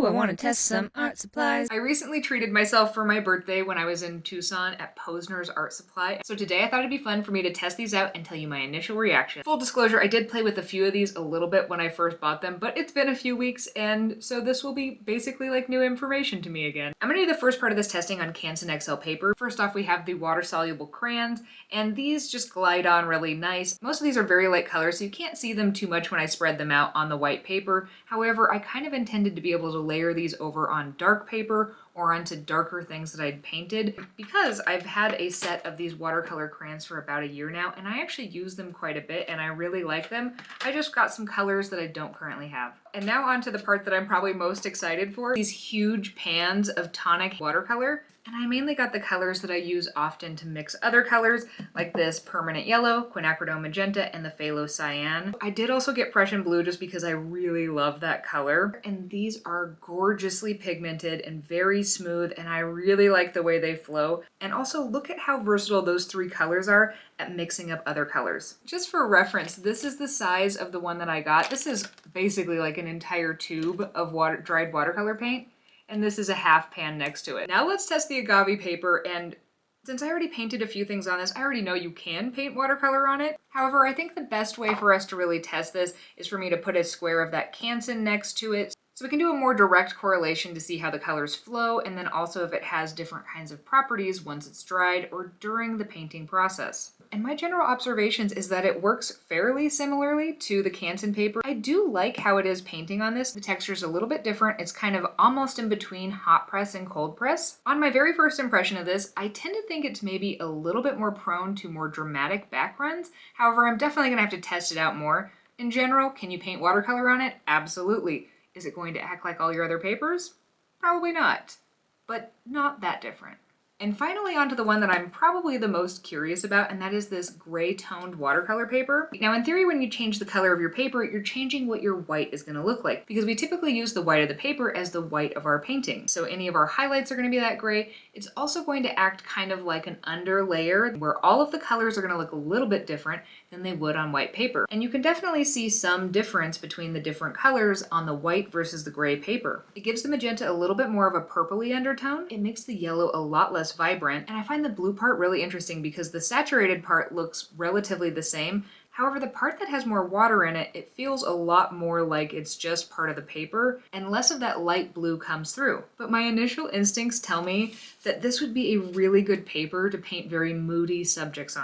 Ooh, I want to test some art supplies. I recently treated myself for my birthday when I was in Tucson at Posner's Art Supply. So today I thought it'd be fun for me to test these out and tell you my initial reaction. Full disclosure, I did play with a few of these a little bit when I first bought them, but it's been a few weeks and so this will be basically like new information to me again. I'm gonna do the first part of this testing on Canson XL paper. First off, we have the water-soluble crayons, and these just glide on really nice. Most of these are very light colors, so you can't see them too much when I spread them out on the white paper. However, I kind of intended to be able to layer these over on dark paper or onto darker things that I'd painted, because I've had a set of these watercolor crayons for about a year now, and I actually use them quite a bit and I really like them. I just got some colors that I don't currently have. And now on to the part that I'm probably most excited for, these huge pans of Tonic watercolor. And I mainly got the colors that I use often to mix other colors, like this permanent yellow, quinacridone magenta, and the phthalo cyan. I did also get Prussian blue just because I really love that color. And these are gorgeously pigmented and very smooth, and I really like the way they flow. And also look at how versatile those three colors are at mixing up other colors. Just for reference, this is the size of the one that I got. This is basically like an entire tube of dried watercolor paint. And this is a half pan next to it. Now let's test the agave paper, and since I already painted a few things on this, I already know you can paint watercolor on it. However, I think the best way for us to really test this is for me to put a square of that Canson next to it, so we can do a more direct correlation to see how the colors flow, and then also if it has different kinds of properties once it's dried or during the painting process. And my general observations is that it works fairly similarly to the Canson paper. I do like how it is painting on this. The texture is a little bit different. It's kind of almost in between hot press and cold press. On my very first impression of this, I tend to think it's maybe a little bit more prone to more dramatic backgrounds. However, I'm definitely gonna have to test it out more. In general, can you paint watercolor on it? Absolutely. Is it going to act like all your other papers? Probably not, but not that different. And finally onto the one that I'm probably the most curious about, and that is this gray toned watercolor paper. Now in theory, when you change the color of your paper, you're changing what your white is gonna look like, because we typically use the white of the paper as the white of our painting. So any of our highlights are gonna be that gray. It's also going to act kind of like an under layer where all of the colors are gonna look a little bit different than they would on white paper. And you can definitely see some difference between the different colors on the white versus the gray paper. It gives the magenta a little bit more of a purpley undertone. It makes the yellow a lot less vibrant, and I find the blue part really interesting because the saturated part looks relatively the same. However, the part that has more water in it, it feels a lot more like it's just part of the paper, and less of that light blue comes through. But my initial instincts tell me that this would be a really good paper to paint very moody subjects on.